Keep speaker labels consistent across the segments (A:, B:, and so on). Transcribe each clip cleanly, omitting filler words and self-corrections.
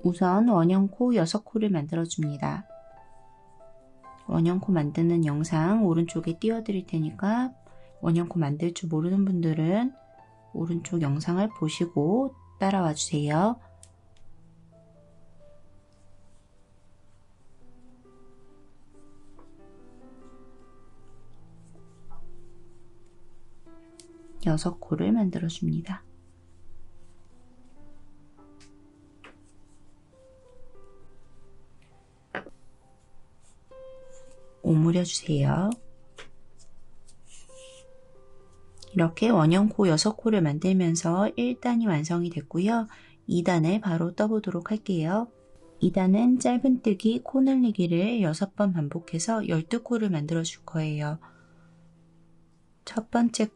A: 우선 원형코 6코를 만들어 줍니다. 원형코 만드는 영상 오른쪽에 띄워 드릴 테니까 원형코 만들 줄 모르는 분들은 오른쪽 영상을 보시고 따라와 주세요. 여섯 코를 만들어 줍니다. 오므려 주세요. 이렇게 원형코 6코를 만들면서 1단이 완성이 됐고요. 2단을 바로 떠보도록 할게요. 2단은 짧은뜨기 코 늘리기를 6번 반복해서 12코를 만들어 줄 거예요. 첫 번째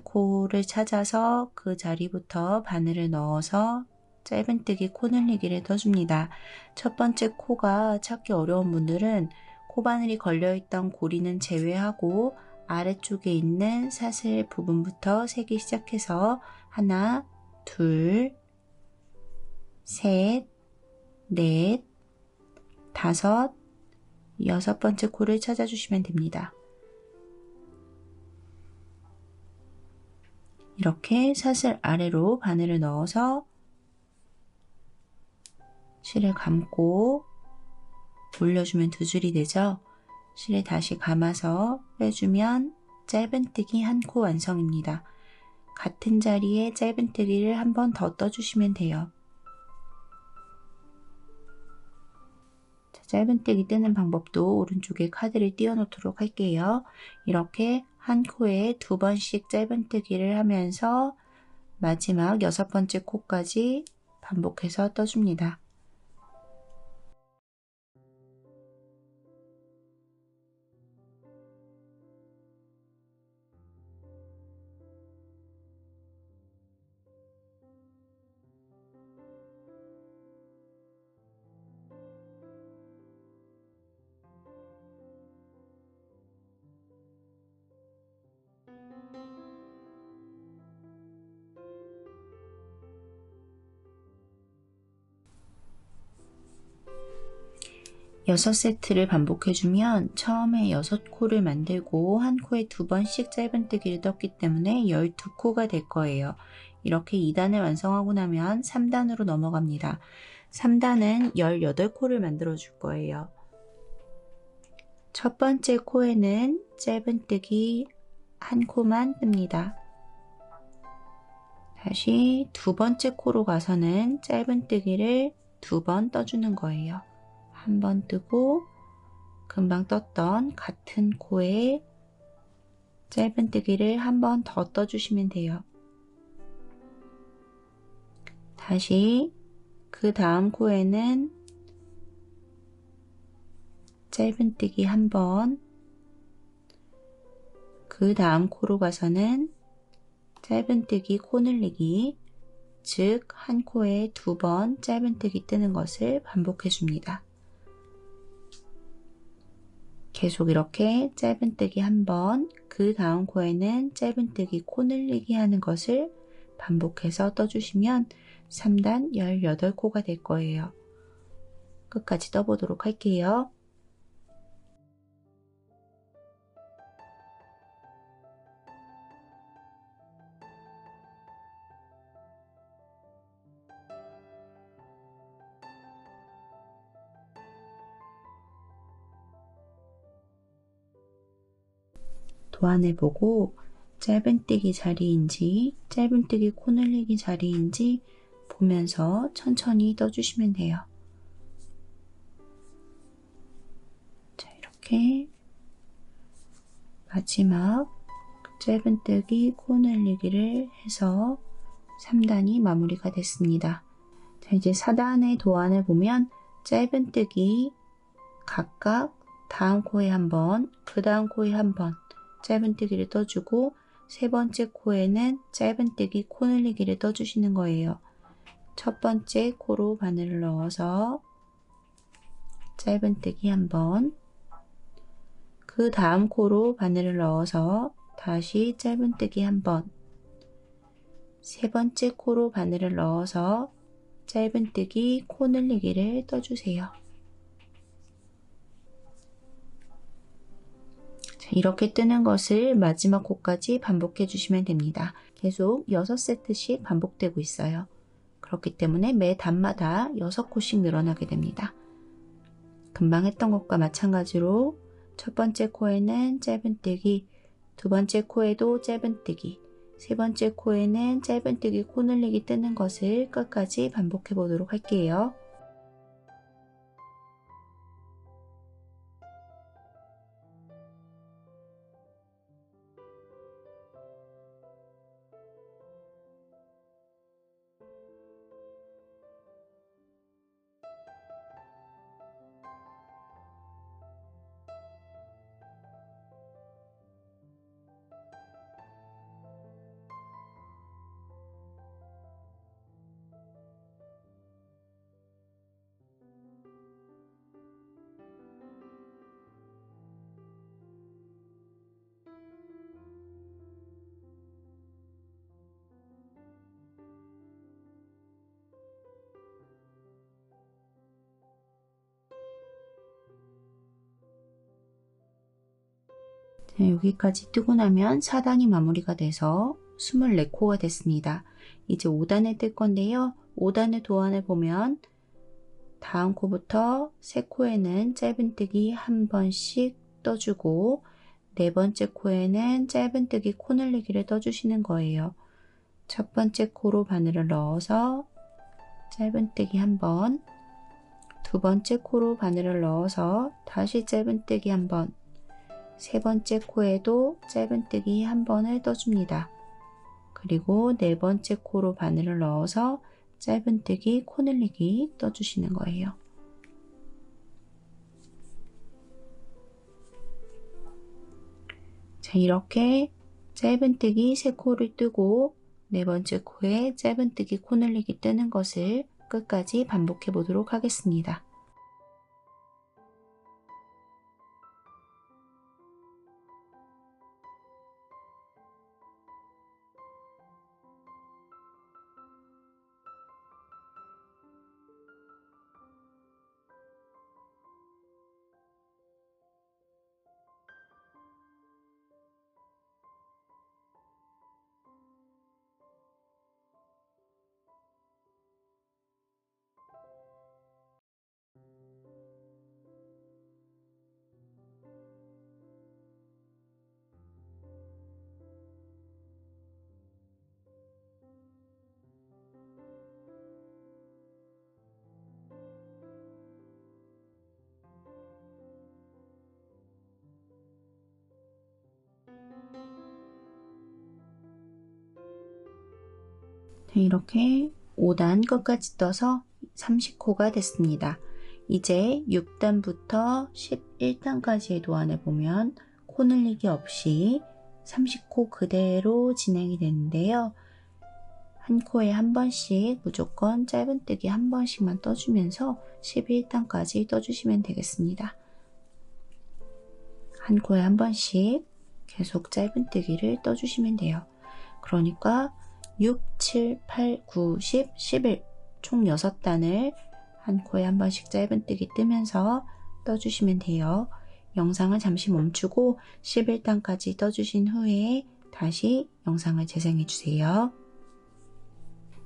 A: 코를 찾아서 그 자리부터 바늘을 넣어서 짧은뜨기 코 늘리기를 떠줍니다. 첫 번째 코가 찾기 어려운 분들은 코바늘이 걸려있던 고리는 제외하고 아래쪽에 있는 사슬 부분부터 세기 시작해서 하나, 둘, 셋, 넷, 다섯, 여섯 번째 코를 찾아주시면 됩니다. 이렇게 사슬 아래로 바늘을 넣어서 실을 감고 올려주면 두 줄이 되죠. 실을 다시 감아서 빼주면 짧은뜨기 한 코 완성입니다. 같은 자리에 짧은뜨기를 한 번 더 떠주시면 돼요. 짧은뜨기 뜨는 방법도 오른쪽에 카드를 띄워 놓도록 할게요. 이렇게 한 코에 2번씩 짧은뜨기를 하면서 마지막 6번째 코까지 반복해서 떠줍니다. 여섯 세트를 반복해주면 처음에 6코를 만들고 한 코에 2번씩 짧은뜨기를 떴기 때문에 12코가 될 거예요. 이렇게 2단을 완성하고 나면 3단으로 넘어갑니다. 3단은 18코를 만들어 줄 거예요. 첫 번째 코에는 짧은뜨기 한 코만 뜹니다. 다시 두 번째 코로 가서는 짧은뜨기를 2번 떠주는 거예요. 한 번 뜨고 금방 떴던 같은 코에 짧은뜨기를 한 번 더 떠주시면 돼요. 다시 그 다음 코에는 짧은뜨기 한 번, 그 다음 코로 가서는 짧은뜨기 코 늘리기, 즉 한 코에 2번 짧은뜨기 뜨는 것을 반복해 줍니다. 계속 이렇게 짧은뜨기 한 번, 그 다음 코에는 짧은뜨기 코 늘리기 하는 것을 반복해서 떠주시면 3단 18코가 될 거예요. 끝까지 떠보도록 할게요. 도안을 보고 짧은뜨기 자리인지 짧은뜨기 코 늘리기 자리인지 보면서 천천히 떠주시면 돼요. 자, 이렇게 마지막 짧은뜨기 코 늘리기를 해서 3단이 마무리가 됐습니다. 자, 이제 4단의 도안을 보면 짧은뜨기 각각 다음 코에 한 번, 그 다음 코에 한 번 짧은뜨기를 떠주고 세 번째 코에는 짧은뜨기 코 늘리기를 떠주시는 거예요. 첫 번째 코로 바늘을 넣어서 짧은뜨기 한 번, 그 다음 코로 바늘을 넣어서 다시 짧은뜨기 한 번, 세 번째 코로 바늘을 넣어서 짧은뜨기 코 늘리기를 떠주세요. 자, 이렇게 뜨는 것을 마지막 코까지 반복해 주시면 됩니다. 계속 6세트씩 반복되고 있어요. 그렇기 때문에 매 단마다 6코씩 늘어나게 됩니다. 금방 했던 것과 마찬가지로 첫 번째 코에는 짧은뜨기, 두 번째 코에도 짧은뜨기, 세 번째 코에는 짧은뜨기 코 늘리기 뜨는 것을 끝까지 반복해 보도록 할게요. 자, 여기까지 뜨고 나면 4단이 마무리가 돼서 24코가 됐습니다. 이제 5단을 뜰 건데요. 5단의 도안을 보면 다음 코부터 3코에는 짧은뜨기 한 번씩 떠주고 네 번째 코에는 짧은뜨기 코 늘리기를 떠주시는 거예요. 첫 번째 코로 바늘을 넣어서 짧은뜨기 한 번, 두 번째 코로 바늘을 넣어서 다시 짧은뜨기 한 번, 세 번째 코에도 짧은뜨기 한 번을 떠줍니다. 그리고 네 번째 코로 바늘을 넣어서 짧은뜨기 코 늘리기 떠주시는 거예요. 자, 이렇게 짧은뜨기 3코를 뜨고 네 번째 코에 짧은뜨기 코 늘리기 뜨는 것을 끝까지 반복해 보도록 하겠습니다. 이렇게 5단 끝까지 떠서 30코가 됐습니다. 이제 6단부터 11단까지의 도안을 보면 코 늘리기 없이 30코 그대로 진행이 되는데요. 한 코에 한 번씩 무조건 짧은뜨기 한 번씩만 떠주면서 11단까지 떠주시면 되겠습니다. 한 코에 한 번씩 계속 짧은뜨기를 떠주시면 돼요. 그러니까 6, 7, 8, 9, 10, 11 총 6단을 한 코에 한 번씩 짧은뜨기 뜨면서 떠주시면 돼요. 영상을 잠시 멈추고 11단까지 떠주신 후에 다시 영상을 재생해 주세요.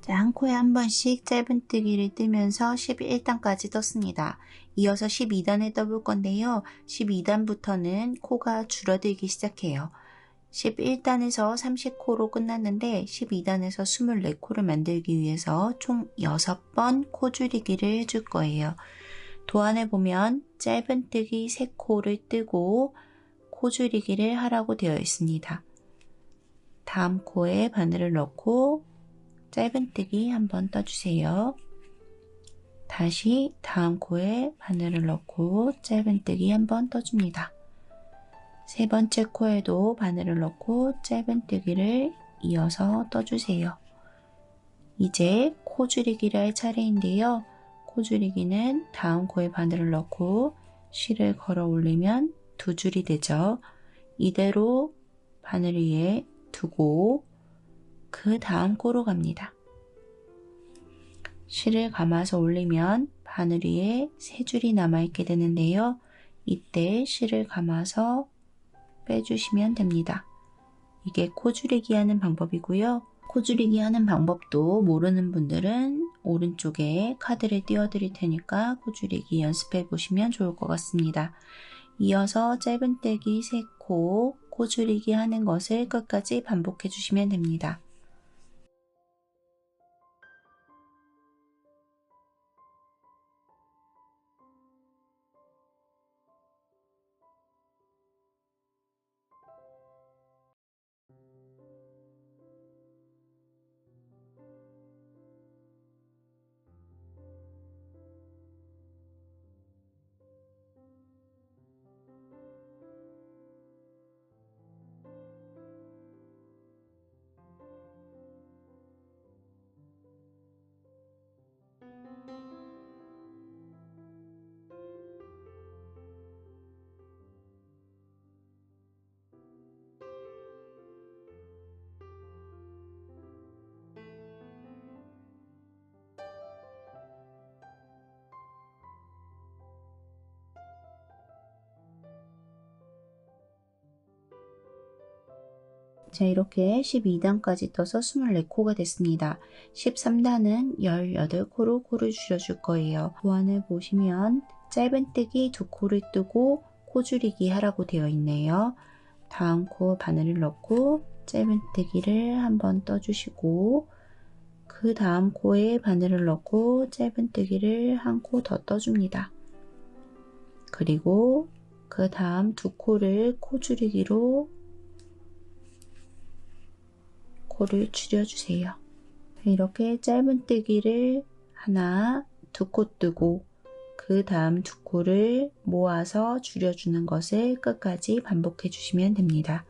A: 자, 한 코에 한 번씩 짧은뜨기를 뜨면서 11단까지 떴습니다. 이어서 12단을 떠볼 건데요. 12단부터는 코가 줄어들기 시작해요. 11단에서 30코로 끝났는데 12단에서 24코를 만들기 위해서 총 6번 코 줄이기를 해줄 거예요. 도안을 보면 짧은뜨기 3코를 뜨고 코 줄이기를 하라고 되어 있습니다. 다음 코에 바늘을 넣고 짧은뜨기 한번 떠주세요. 다시 다음 코에 바늘을 넣고 짧은뜨기 한번 떠줍니다. 세 번째 코에도 바늘을 넣고 짧은뜨기를 이어서 떠주세요. 이제 코 줄이기를 할 차례인데요. 코 줄이기는 다음 코에 바늘을 넣고 실을 걸어 올리면 2줄이 되죠. 이대로 바늘 위에 두고 그 다음 코로 갑니다. 실을 감아서 올리면 바늘 위에 3줄이 남아있게 되는데요. 이때 실을 감아서 빼주시면 됩니다. 이게 코줄이기 하는 방법이고요. 코줄이기 하는 방법도 모르는 분들은 오른쪽에 카드를 띄워 드릴 테니까 코줄이기 연습해 보시면 좋을 것 같습니다. 이어서 짧은뜨기 3코 코줄이기 하는 것을 끝까지 반복해 주시면 됩니다. 자, 이렇게 12단까지 떠서 24코가 됐습니다. 13단은 18코로 코를 줄여줄 거예요. 도안을 보시면 짧은뜨기 2코를 뜨고 코줄이기 하라고 되어 있네요. 다음 코 바늘을 넣고 짧은뜨기를 한번 떠주시고 그 다음 코에 바늘을 넣고 짧은뜨기를 한 코 더 떠줍니다. 그리고 그 다음 2코를 코줄이기로 코를 줄여주세요. 이렇게 짧은뜨기를 하나, 2코 뜨고 그 다음 2코를 모아서 줄여주는 것을 끝까지 반복해 주시면 됩니다.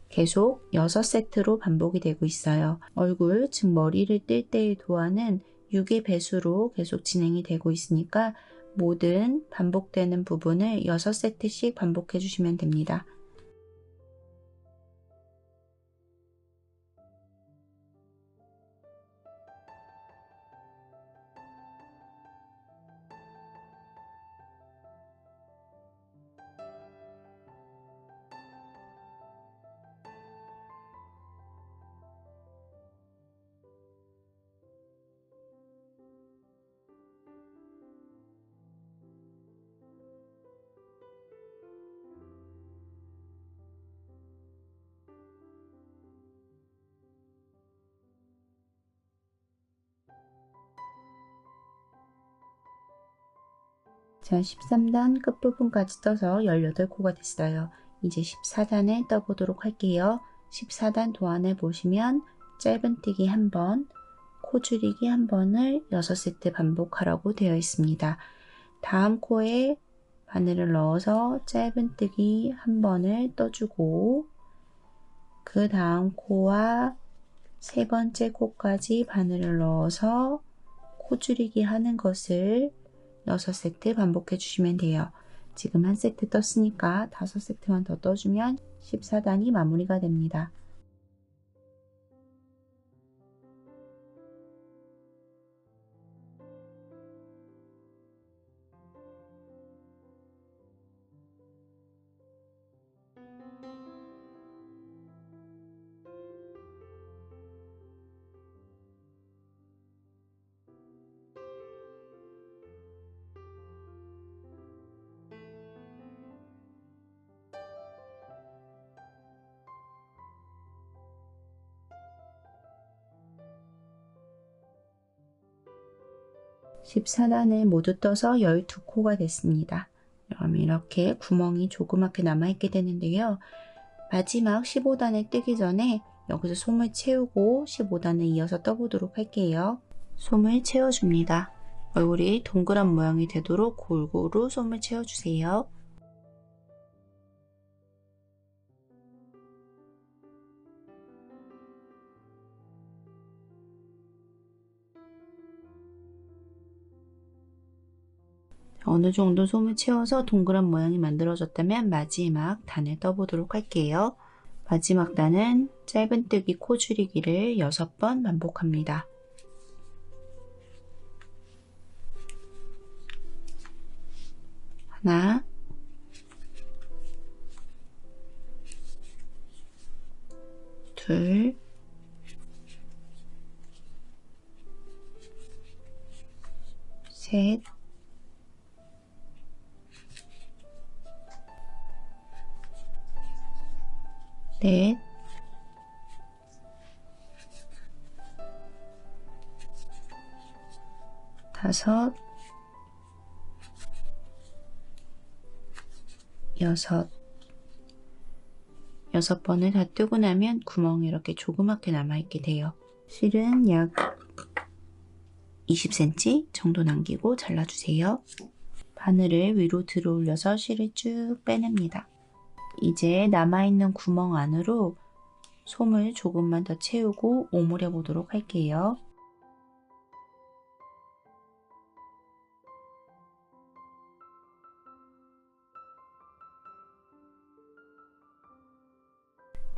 A: 계속 6세트로 반복이 되고 있어요. 얼굴, 즉 머리를 뜰 때의 도안은 6의 배수로 계속 진행이 되고 있으니까 모든 반복되는 부분을 6세트씩 반복해 주시면 됩니다. 자, 13단 끝부분까지 떠서 18코가 됐어요. 이제 14단을 떠보도록 할게요. 14단 도안을 보시면 짧은뜨기 1번, 코줄이기 1번을 6세트 반복하라고 되어 있습니다. 다음 코에 바늘을 넣어서 짧은뜨기 1번을 떠주고 그 다음 코와 세 번째 코까지 바늘을 넣어서 코줄이기 하는 것을 6세트 반복해 주시면 돼요. 지금 1세트 떴으니까 5세트만 더 떠주면 14단이 마무리가 됩니다. (14단을) 모두 떠서 12코가 됐습니다. 그럼 이렇게 구멍이 조그맣게 남아있게 되는데요. 마지막 15단을 뜨기 전에 여기서 솜을 채우고 15단을 이어서 떠보도록 할게요. 솜을 채워줍니다. 얼굴이 동그란 모양이 되도록 골고루 솜을 채워주세요. 어느 정도 솜을 채워서 동그란 모양이 만들어졌다면 마지막 단을 떠보도록 할게요. 마지막 단은 짧은뜨기 코줄이기를 6번 반복합니다. 하나, 둘, 셋, 넷, 다섯, 여섯 번을 다 뜨고 나면 구멍이 이렇게 조그맣게 남아있게 돼요. 실은 약 20cm 정도 남기고 잘라주세요. 바늘을 위로 들어 올려서 실을 쭉 빼냅니다. 이제 남아있는 구멍 안으로 솜을 조금만 더 채우고 오므려 보도록 할게요.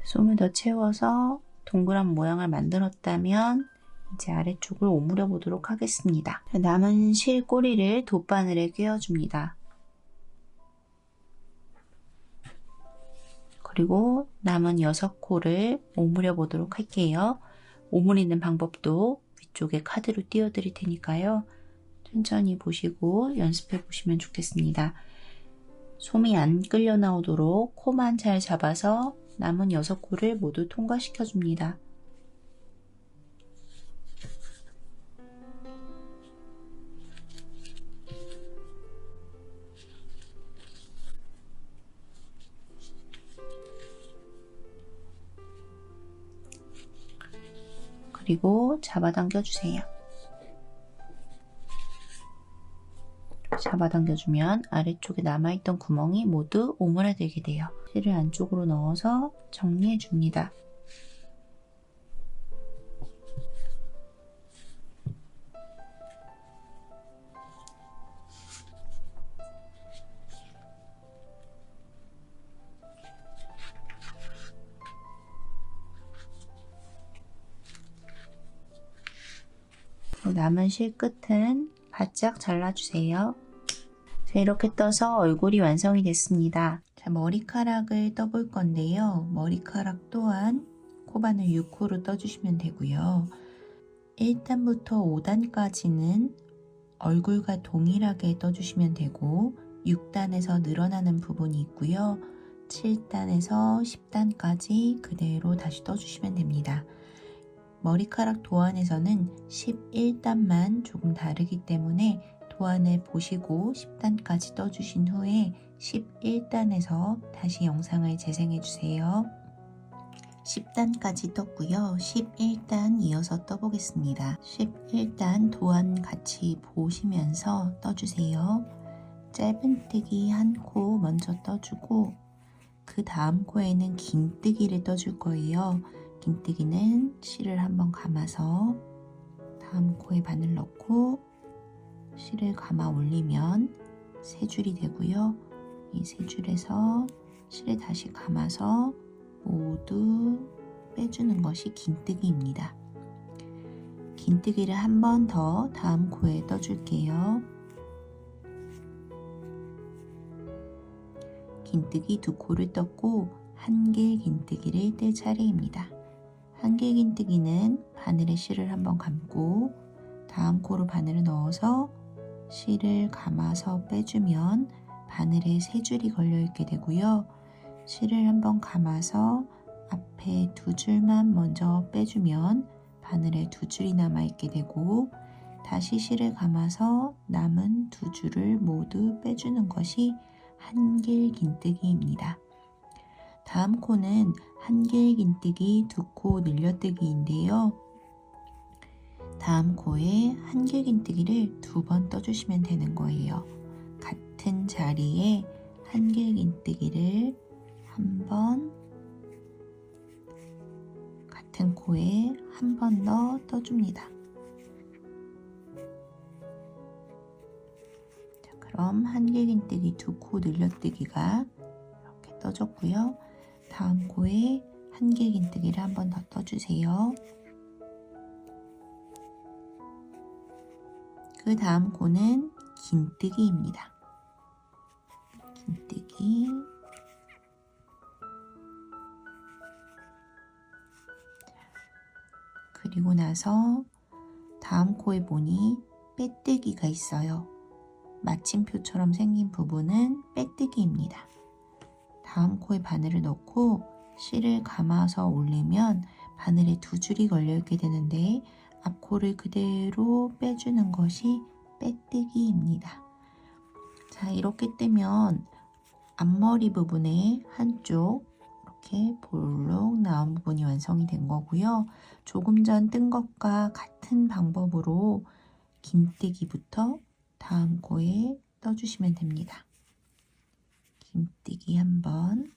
A: 솜을 더 채워서 동그란 모양을 만들었다면 이제 아래쪽을 오므려 보도록 하겠습니다. 남은 실 꼬리를 돗바늘에 끼워줍니다. 그리고 남은 6코를 오므려 보도록 할게요. 오므리는 방법도 위쪽에 카드로 띄워드릴 테니까요. 천천히 보시고 연습해 보시면 좋겠습니다. 솜이 안 끌려 나오도록 코만 잘 잡아서 남은 6코를 모두 통과시켜 줍니다. 그리고 잡아당겨 주세요. 잡아당겨주면 아래쪽에 남아있던 구멍이 모두 오므라들게 돼요. 실을 안쪽으로 넣어서 정리해 줍니다. 남은 실 끝은 바짝 잘라주세요. 자, 이렇게 떠서 얼굴이 완성이 됐습니다. 자, 머리카락을 떠볼 건데요. 머리카락 또한 코바늘 6호로 떠주시면 되고요. 1단부터 5단까지는 얼굴과 동일하게 떠주시면 되고 6단에서 늘어나는 부분이 있고요. 7단에서 10단까지 그대로 다시 떠주시면 됩니다. 머리카락 도안에서는 11단만 조금 다르기 때문에 도안을 보시고 10단까지 떠주신 후에 11단에서 다시 영상을 재생해 주세요. 10단까지 떴고요. 11단 이어서 떠보겠습니다. 11단 도안 같이 보시면서 떠주세요. 짧은뜨기 한 코 먼저 떠주고 그 다음 코에는 긴뜨기를 떠줄 거예요. 긴뜨기는 실을 한번 감아서 다음 코에 바늘 넣고 실을 감아 올리면 세 줄이 되고요. 이 세 줄에서 실을 다시 감아서 모두 빼주는 것이 긴뜨기입니다. 긴뜨기를 한 번 더 다음 코에 떠줄게요. 긴뜨기 두 코를 떴고 한길 긴뜨기를 뜰 차례입니다. 한길 긴뜨기는 바늘에 실을 한번 감고 다음 코로 바늘을 넣어서 실을 감아서 빼주면 바늘에 세 줄이 걸려 있게 되고요. 실을 한번 감아서 앞에 두 줄만 먼저 빼주면 바늘에 두 줄이 남아 있게 되고 다시 실을 감아서 남은 두 줄을 모두 빼주는 것이 한길 긴뜨기입니다. 다음 코는 한길 긴뜨기 두 코 늘려뜨기인데요. 다음 코에 한길 긴뜨기를 두 번 떠주시면 되는 거예요. 같은 자리에 한길 긴뜨기를 한 번, 같은 코에 한 번 더 떠줍니다. 자, 그럼 한길 긴뜨기 두 코 늘려뜨기가 이렇게 떠졌고요. 다음 코에 한길 긴뜨기를 한 번 더 떠주세요. 그 다음 코는 긴뜨기입니다. 긴뜨기, 그리고 나서 다음 코에 보니 빼뜨기가 있어요. 마침표처럼 생긴 부분은 빼뜨기입니다. 다음 코에 바늘을 넣고 실을 감아서 올리면 바늘에 두 줄이 걸려있게 되는데 앞코를 그대로 빼주는 것이 빼뜨기입니다. 자, 이렇게 뜨면 앞머리 부분의 한쪽 이렇게 볼록 나온 부분이 완성이 된 거고요. 조금 전 뜬 것과 같은 방법으로 긴뜨기부터 다음 코에 떠주시면 됩니다. 긴뜨기 한 번,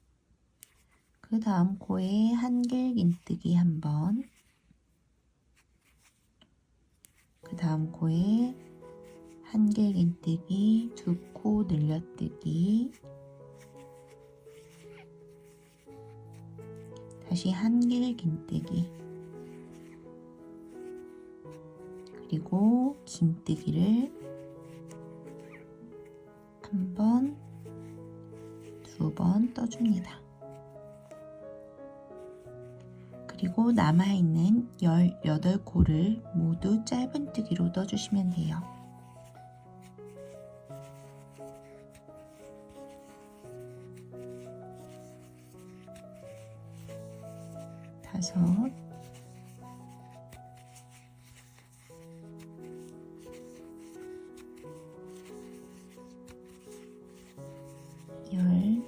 A: 그 다음 코에 한길 긴뜨기 한 번, 그 다음 코에 한길 긴뜨기, 두 코 늘려뜨기, 다시 한길 긴뜨기, 그리고 긴뜨기를 한 번, 두 번 떠줍니다. 그리고 남아있는 18코를 모두 짧은뜨기로 떠주시면 돼요. 다섯, 열,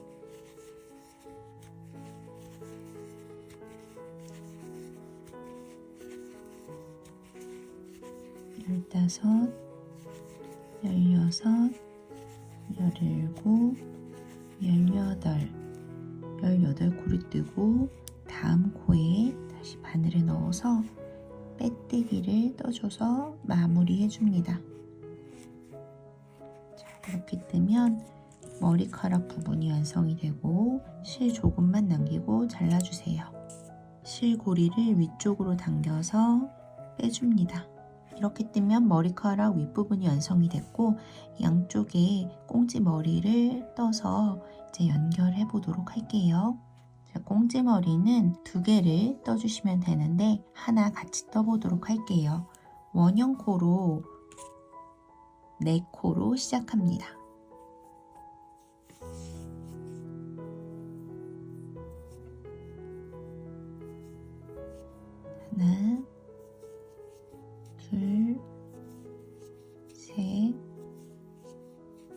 A: 15, 16, 17, 18, 18코를 뜨고 다음 코에 다시 바늘을 넣어서 빼뜨기를 떠줘서 마무리해 줍니다. 자, 이렇게 뜨면 머리카락 부분이 완성이 되고 실 조금만 남기고 잘라주세요. 실고리를 위쪽으로 당겨서 빼줍니다. 이렇게 뜨면 머리카락 윗부분이 완성이 됐고 양쪽에 꽁지 머리를 떠서 이제 연결해 보도록 할게요. 자, 꽁지 머리는 2개를 떠주시면 되는데 하나 같이 떠보도록 할게요. 원형 코로 4코로 시작합니다. 하나, 둘, 셋,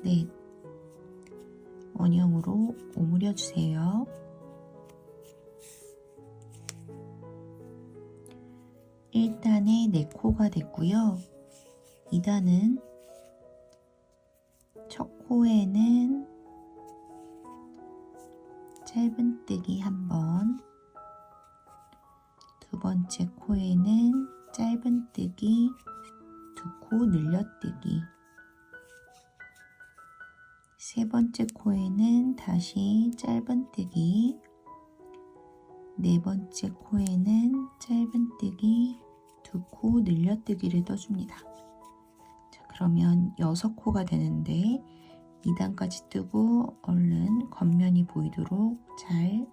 A: 넷. 원형으로 오므려 주세요. 1단에 4코가 됐고요. 2단은 첫 코에는 짧은뜨기 한 번, 두 번째 코에는 짧은뜨기, 2코 늘려뜨기, 세 번째 코에는 다시 짧은뜨기, 네 번째 코에는 짧은뜨기, 2코 늘려뜨기를 떠줍니다. 자, 그러면 6코가 되는데 2단까지 뜨고 얼른 겉면이 보이도록 잘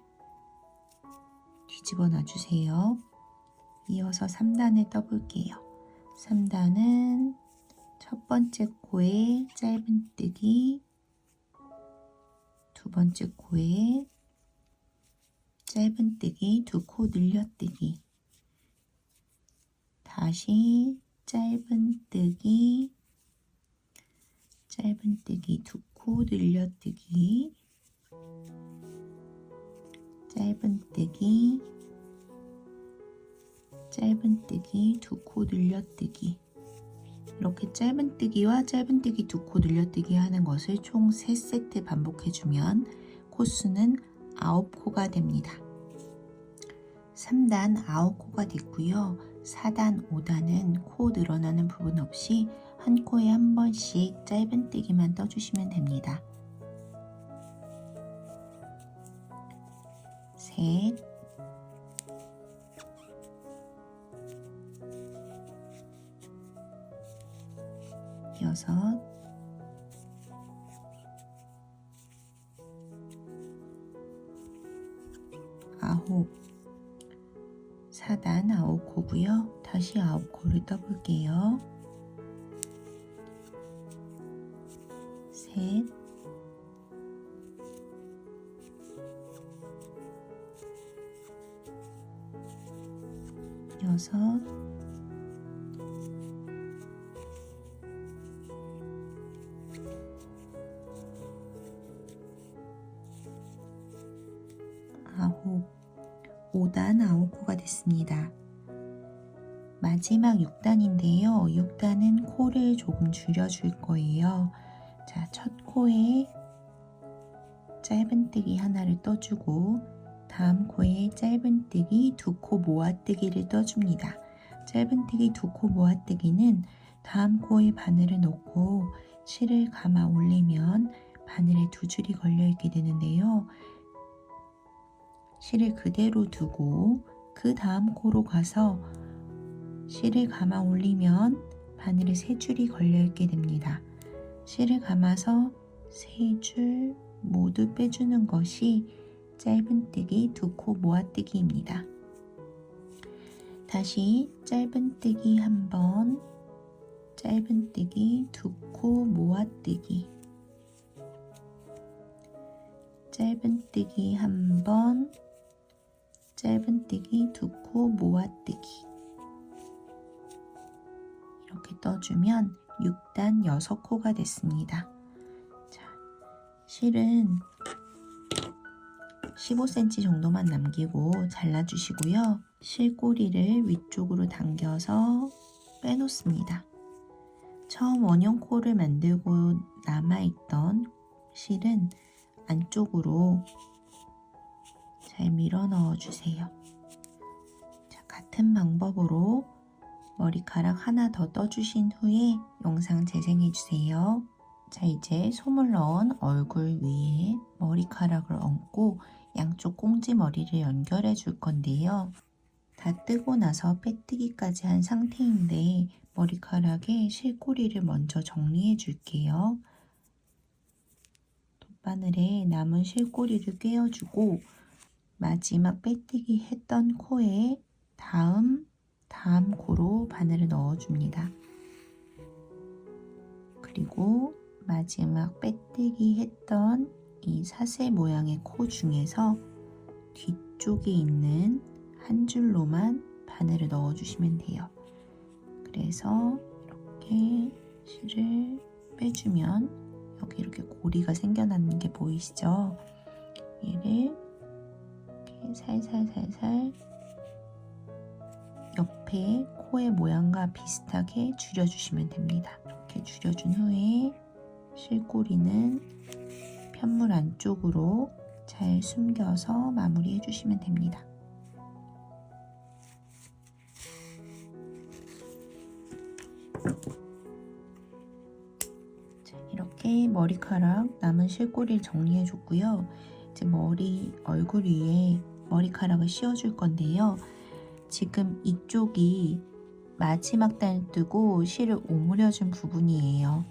A: 뒤집어 놔주세요. 이어서 3단을 떠볼게요. 3단은 첫 번째 코에 짧은뜨기, 두 번째 코에 짧은뜨기, 2코 늘려뜨기, 다시 짧은뜨기, 짧은뜨기, 2코 늘려뜨기, 짧은뜨기, 짧은뜨기, 2코 늘려뜨기. 이렇게 짧은뜨기와 짧은뜨기 2코 늘려뜨기 하는 것을 총 3세트 반복해주면 코수는 9코가 됩니다. 3단 9코가 됐고요. 4단, 5단은 코 늘어나는 부분 없이 한 코에 한 번씩 짧은뜨기만 떠주시면 됩니다. 셋, 여섯, 9코, 4단 9코고요. 다시 9코를 떠볼게요. 셋, 여섯, 아홉, 5단 9코가 됐습니다. 마지막 6단인데요. 6단은 코를 조금 줄여줄 거예요. 자, 첫 코에 짧은뜨기 하나를 떠주고 다음 코에 짧은뜨기 2코 모아뜨기를 떠줍니다. 짧은뜨기 2코 모아뜨기는 다음 코에 바늘을 넣고 실을 감아 올리면 바늘에 2줄이 걸려있게 되는데요. 실을 그대로 두고 그 다음 코로 가서 실을 감아 올리면 바늘에 3줄이 걸려있게 됩니다. 실을 감아서 3줄 모두 빼주는 것이 짧은뜨기 2코 모아뜨기입니다. 다시 짧은뜨기 1번, 짧은뜨기 2코 모아뜨기, 짧은뜨기 1번, 짧은뜨기 2코 모아뜨기. 이렇게 떠주면 6단 6코가 됐습니다. 자, 실은 15cm 정도만 남기고 잘라주시고요. 실꼬리를 위쪽으로 당겨서 빼놓습니다. 처음 원형코를 만들고 남아있던 실은 안쪽으로 잘 밀어 넣어주세요. 자, 같은 방법으로 머리카락 하나 더 떠주신 후에 영상 재생해주세요. 자, 이제 솜을 넣은 얼굴 위에 머리카락을 얹고 양쪽 꽁지머리를 연결해 줄 건데요. 다 뜨고 나서 빼뜨기까지 한 상태인데 머리카락에 실꼬리를 먼저 정리해 줄게요. 돗바늘에 남은 실꼬리를 꿰어주고 마지막 빼뜨기 했던 코에 다음 코로 바늘을 넣어줍니다. 그리고 마지막 빼뜨기 했던 이 사슬 모양의 코 중에서 뒤쪽에 있는 한 줄로만 바늘을 넣어주시면 돼요. 그래서 이렇게 실을 빼주면 여기 이렇게 고리가 생겨나는 게 보이시죠? 얘를 이렇게 살살살살 옆에 코의 모양과 비슷하게 줄여주시면 됩니다. 이렇게 줄여준 후에 실꼬리는 편물 안쪽으로 잘 숨겨서 마무리해 주시면 됩니다. 자, 이렇게 머리카락 남은 실꼬리를 정리해 줬고요. 이제 얼굴 위에 머리카락을 씌워줄 건데요. 지금 이쪽이 마지막 단을 뜨고 실을 오므려준 부분이에요.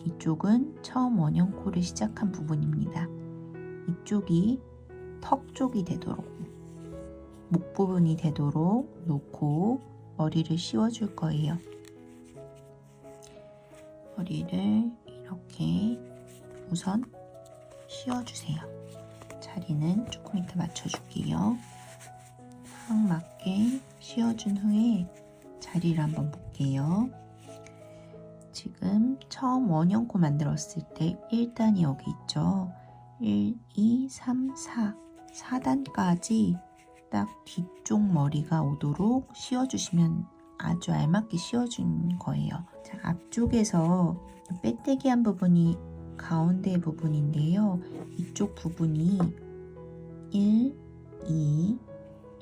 A: 이쪽은 처음 원형코를 시작한 부분입니다. 이쪽이 턱 쪽이 되도록, 목 부분이 되도록 놓고 머리를 씌워줄 거예요. 머리를 이렇게 우선 씌워주세요. 자리는 조금 이따 맞춰줄게요. 딱 맞게 씌워준 후에 자리를 한번 볼게요. 지금 처음 원형코 만들었을 때 1단이 여기 있죠. 1, 2, 3, 4 4단까지 딱 뒤쪽 머리가 오도록 씌워주시면 아주 알맞게 씌워준 거예요. 자, 앞쪽에서 빼떼기 한 부분이 가운데 부분인데요. 이쪽 부분이 1, 2,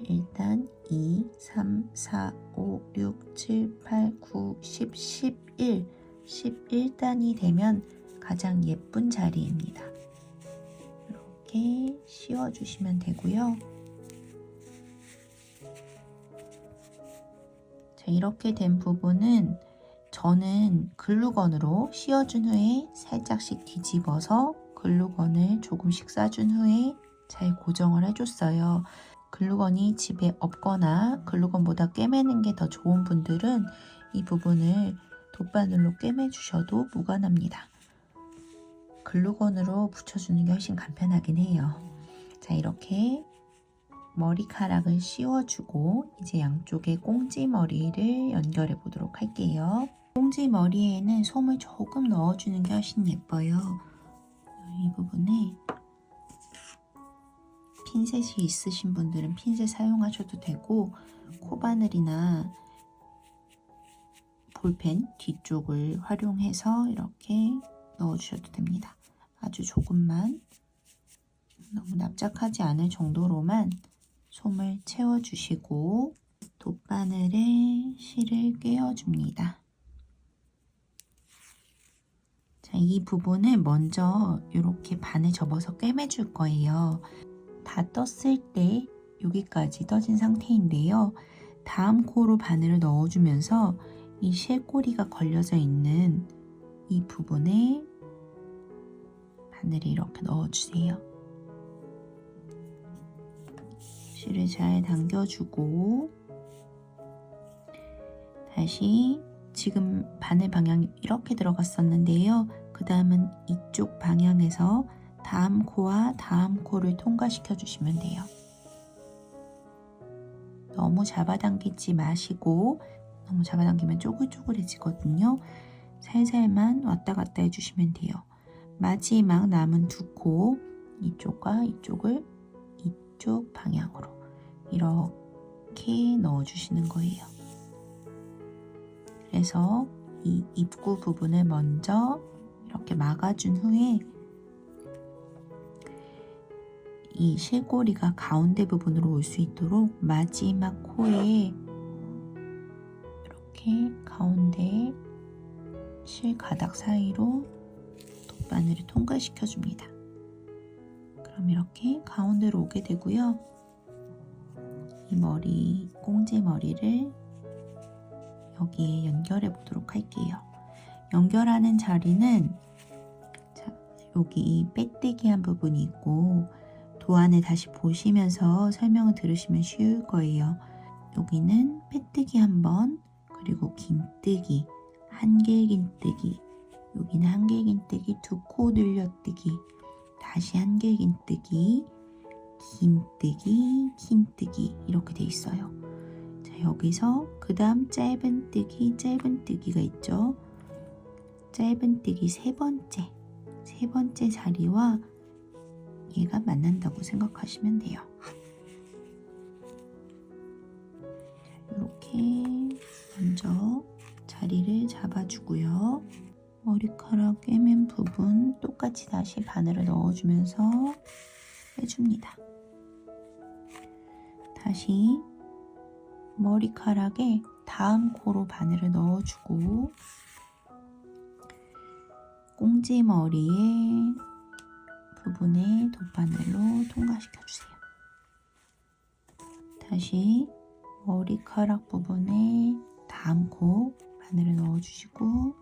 A: 1단, 2, 3, 4, 5, 6, 7, 8, 9, 10, 11 11단이 되면 가장 예쁜 자리입니다. 이렇게 씌워주시면 되고요. 자, 이렇게 된 부분은 저는 글루건으로 씌워준 후에 살짝씩 뒤집어서 글루건을 조금씩 싸준 후에 잘 고정을 해줬어요. 글루건이 집에 없거나 글루건보다 꿰매는 게 더 좋은 분들은 이 부분을 돗바늘로 꿰매주셔도 무관합니다. 글루건으로 붙여주는 게 훨씬 간편하긴 해요. 자, 이렇게 머리카락을 씌워주고 이제 양쪽에 꽁지머리를 연결해 보도록 할게요. 꽁지머리에는 솜을 조금 넣어주는 게 훨씬 예뻐요. 이 부분에 핀셋이 있으신 분들은 핀셋 사용하셔도 되고, 코바늘이나 볼펜 뒤쪽을 활용해서 이렇게 넣어주셔도 됩니다. 아주 조금만, 너무 납작하지 않을 정도로만 솜을 채워주시고 돗바늘에 실을 꿰어줍니다. 자, 이 부분을 먼저 이렇게 반을 접어서 꿰매줄 거예요. 다 떴을 때 여기까지 떠진 상태인데요. 다음 코로 바늘을 넣어주면서 이 실꼬리가 걸려져 있는 이 부분에 바늘을 이렇게 넣어주세요. 실을 잘 당겨주고 다시 지금 바늘 방향이 이렇게 들어갔었는데요. 그 다음은 이쪽 방향에서 다음 코와 다음 코를 통과시켜 주시면 돼요. 너무 잡아당기지 마시고, 너무 잡아당기면 쪼글쪼글해지거든요. 살살만 왔다 갔다 해주시면 돼요. 마지막 남은 두 코, 이쪽과 이쪽을 이쪽 방향으로 이렇게 넣어주시는 거예요. 그래서 이 입구 부분을 먼저 이렇게 막아준 후에 이 실꼬리가 가운데 부분으로 올 수 있도록 마지막 코에 이렇게 가운데 실 가닥 사이로 돗바늘을 통과시켜 줍니다. 그럼 이렇게 가운데로 오게 되고요. 이 머리, 꽁지 머리를 여기에 연결해 보도록 할게요. 연결하는 자리는 여기 빼뜨기 한 부분이 있고, 도안을 다시 보시면서 설명을 들으시면 쉬울 거예요. 여기는 빼뜨기 한 번, 그리고 긴뜨기, 한길긴뜨기, 여기는 한길긴뜨기, 두 코 늘려뜨기, 다시 한길긴뜨기, 긴뜨기, 긴뜨기 이렇게 돼 있어요. 자, 여기서 그 다음 짧은뜨기가 있죠. 짧은뜨기 세 번째 자리와 얘가 만난다고 생각하시면 돼요. 이렇게 먼저 자리를 잡아주고요. 머리카락 꿰맨 부분 똑같이 다시 바늘을 넣어주면서 해줍니다. 다시 머리카락에 다음 코로 바늘을 넣어주고 꽁지머리에 부분에 돗바늘로 통과시켜주세요. 다시 머리카락 부분에 다음 코 바늘을 넣어주시고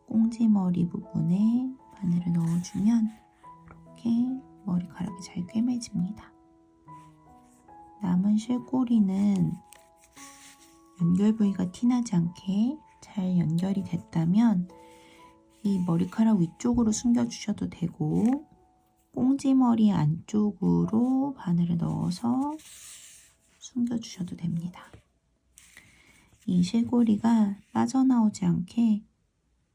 A: 꽁지머리 부분에 바늘을 넣어주면 이렇게 머리카락이 잘 꿰매집니다. 남은 실꼬리는 연결 부위가 티나지 않게 잘 연결이 됐다면 이 머리카락 위쪽으로 숨겨주셔도 되고, 꽁지머리 안쪽으로 바늘을 넣어서 숨겨주셔도 됩니다. 이 실꼬리가 빠져나오지 않게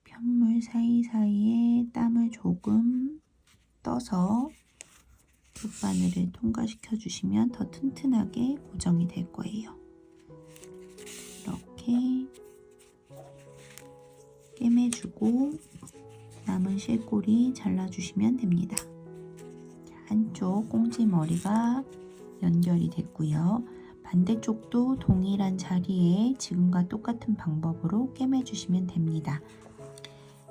A: 편물 사이사이에 땀을 조금 떠서 돗바늘을 통과시켜 주시면 더 튼튼하게 고정이 될 거예요. 이렇게 꿰매주고 남은 실꼬리 잘라주시면 됩니다. 한쪽 꽁지머리가 연결이 됐고요. 반대쪽도 동일한 자리에 지금과 똑같은 방법으로 꿰매주시면 됩니다.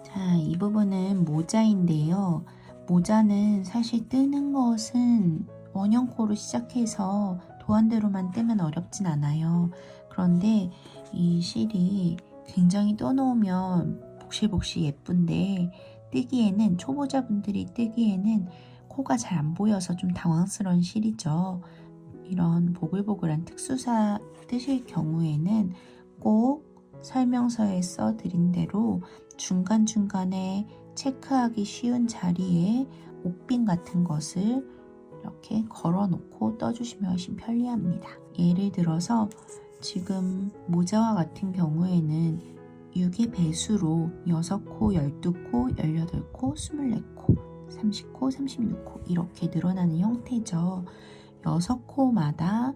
A: 자, 이 부분은 모자인데요. 모자는 사실 뜨는 것은 원형코로 시작해서 도안대로만 뜨면 어렵진 않아요. 그런데 이 실이 굉장히 떠놓으면 복실복실 예쁜데 초보자분들이 뜨기에는 코가 잘 안 보여서 좀 당황스러운 실이죠. 이런 보글보글한 특수사 뜨실 경우에는 꼭 설명서에 써드린 대로 중간중간에 체크하기 쉬운 자리에 옷핀 같은 것을 이렇게 걸어 놓고 떠주시면 훨씬 편리합니다. 예를 들어서 지금 모자와 같은 경우에는 6의 배수로 6코, 12코, 18코, 24코, 30코, 36코 이렇게 늘어나는 형태죠. 6코마다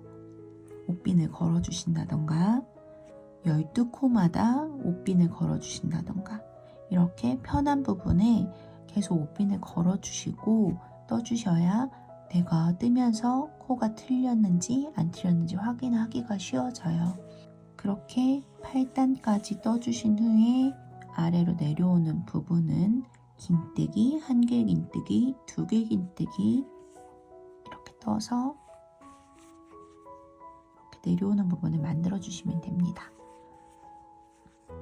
A: 옷핀을 걸어 주신다던가 12코마다 옷핀을 걸어 주신다던가 이렇게 편한 부분에 계속 옷핀을 걸어 주시고 떠주셔야 내가 뜨면서 코가 틀렸는지 안 틀렸는지 확인하기가 쉬워져요. 그렇게 8단까지 떠주신 후에 아래로 내려오는 부분은 긴뜨기, 한길 긴뜨기, 두길 긴뜨기 이렇게 떠서 이렇게 내려오는 부분을 만들어 주시면 됩니다.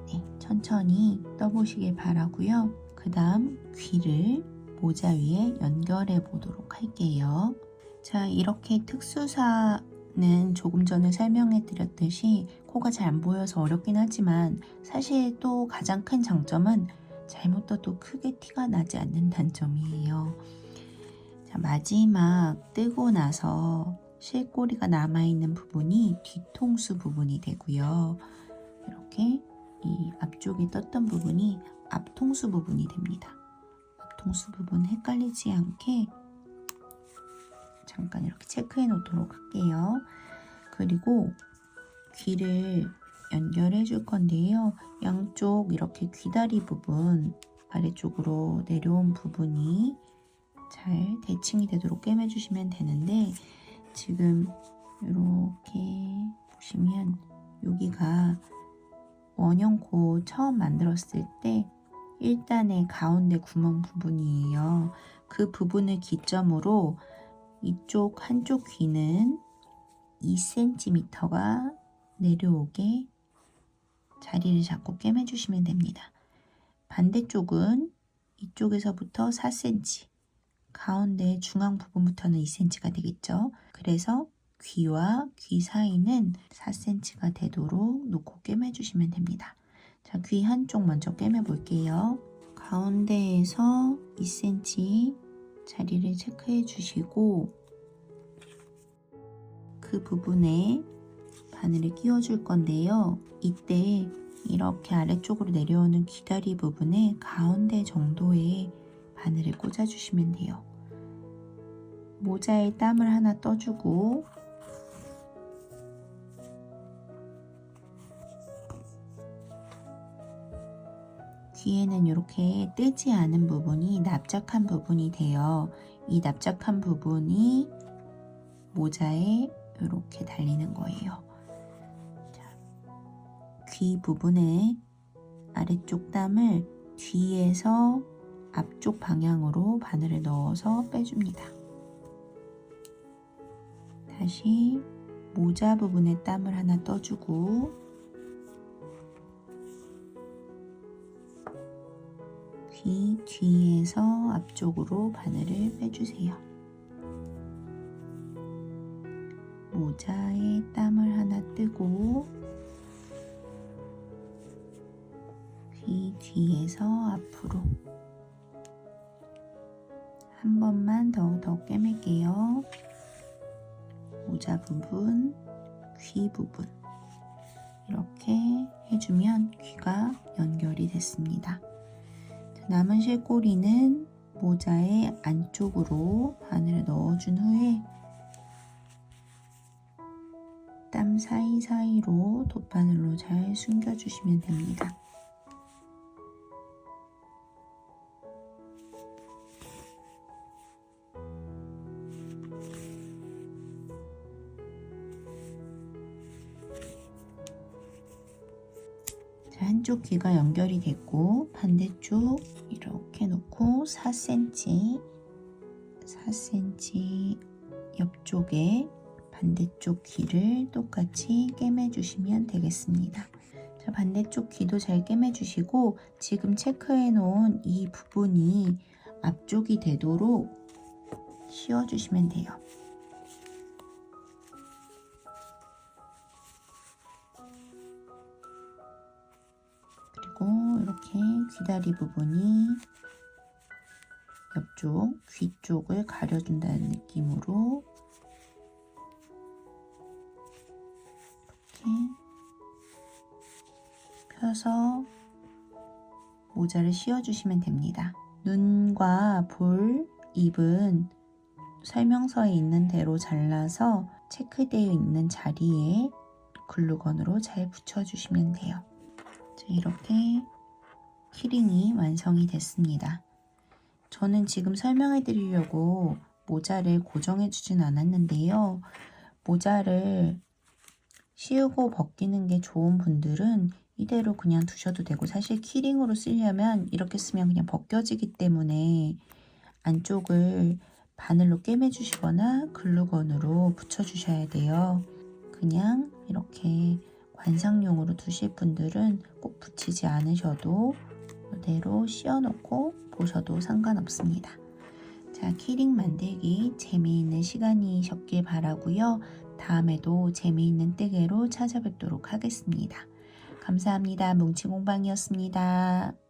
A: 네, 천천히 떠보시길 바라고요. 그 다음 귀를 모자 위에 연결해 보도록 할게요. 자, 이렇게 특수사는 조금 전에 설명해 드렸듯이 코가 잘 안 보여서 어렵긴 하지만 사실 또 가장 큰 장점은 잘못 떠도 크게 티가 나지 않는다는 점이에요. 자, 마지막 뜨고 나서 실꼬리가 남아있는 부분이 뒤통수 부분이 되고요. 이렇게 이 앞쪽이 떴던 부분이 앞통수 부분이 됩니다. 앞통수 부분 헷갈리지 않게 잠깐 이렇게 체크해 놓도록 할게요. 그리고 귀를 연결해 줄 건데요. 양쪽 이렇게 귀다리 부분 아래쪽으로 내려온 부분이 잘 대칭이 되도록 꿰매 주시면 되는데 지금 이렇게 보시면 여기가 원형코 처음 만들었을 때 1단의 가운데 구멍 부분이에요. 그 부분을 기점으로 이쪽 한쪽 귀는 2cm가 내려오게 자리를 잡고 꿰매주시면 됩니다. 반대쪽은 이쪽에서부터 4cm, 가운데 중앙 부분부터는 2cm가 되겠죠. 그래서 귀와 귀 사이는 4cm가 되도록 놓고 꿰매주시면 됩니다. 자, 귀 한쪽 먼저 꿰매 볼게요. 가운데에서 2cm 자리를 체크해 주시고 그 부분에 바늘을 끼워 줄 건데요. 이때 이렇게 아래쪽으로 내려오는 귀다리 부분에 가운데 정도의 바늘을 꽂아 주시면 돼요. 모자에 땀을 하나 떠주고 귀에는 이렇게 뜨지 않은 부분이 납작한 부분이 돼요. 이 납작한 부분이 모자에 이렇게 달리는 거예요. 자, 귀 부분에 아래쪽 땀을 뒤에서 앞쪽 방향으로 바늘을 넣어서 빼줍니다. 다시 모자 부분에 땀을 하나 떠주고 귀 뒤에서 앞쪽으로 바늘을 빼주세요. 모자에 땀을 하나 뜨고 귀 뒤에서 앞으로 한 번만 더 꿰맬게요. 모자 부분, 귀 부분 이렇게 해주면 귀가 연결이 됐습니다. 남은 실꼬리는 모자의 안쪽으로 바늘을 넣어준 후에 땀 사이사이로 돗바늘로 잘 숨겨주시면 됩니다. 자, 한쪽 귀가 연결이 됐고 반대쪽 이렇게 놓고 4cm 옆쪽에 반대쪽 귀를 똑같이 꿰매 주시면 되겠습니다. 자, 반대쪽 귀도 잘 꿰매 주시고 지금 체크해 놓은 이 부분이 앞쪽이 되도록 씌워주시면 돼요. 그리고 이렇게 귀다리 부분이 옆쪽 귀 쪽을 가려준다는 느낌으로 이렇게 펴서 모자를 씌워주시면 됩니다. 눈과 볼, 입은 설명서에 있는 대로 잘라서 체크되어 있는 자리에 글루건으로 잘 붙여주시면 돼요. 자, 이렇게 키링이 완성이 됐습니다. 저는 지금 설명해 드리려고 모자를 고정해 주진 않았는데요. 모자를 씌우고 벗기는 게 좋은 분들은 이대로 그냥 두셔도 되고, 사실 키링으로 쓰려면 이렇게 쓰면 그냥 벗겨지기 때문에 안쪽을 바늘로 꿰매 주시거나 글루건으로 붙여 주셔야 돼요. 그냥 이렇게 관상용으로 두실 분들은 꼭 붙이지 않으셔도 이대로 씌워 놓고 보셔도 상관없습니다. 자, 키링 만들기 재미있는 시간이셨길 바라고요. 다음에도 재미있는 뜨개로 찾아뵙도록 하겠습니다. 감사합니다. 뭉치공방이었습니다.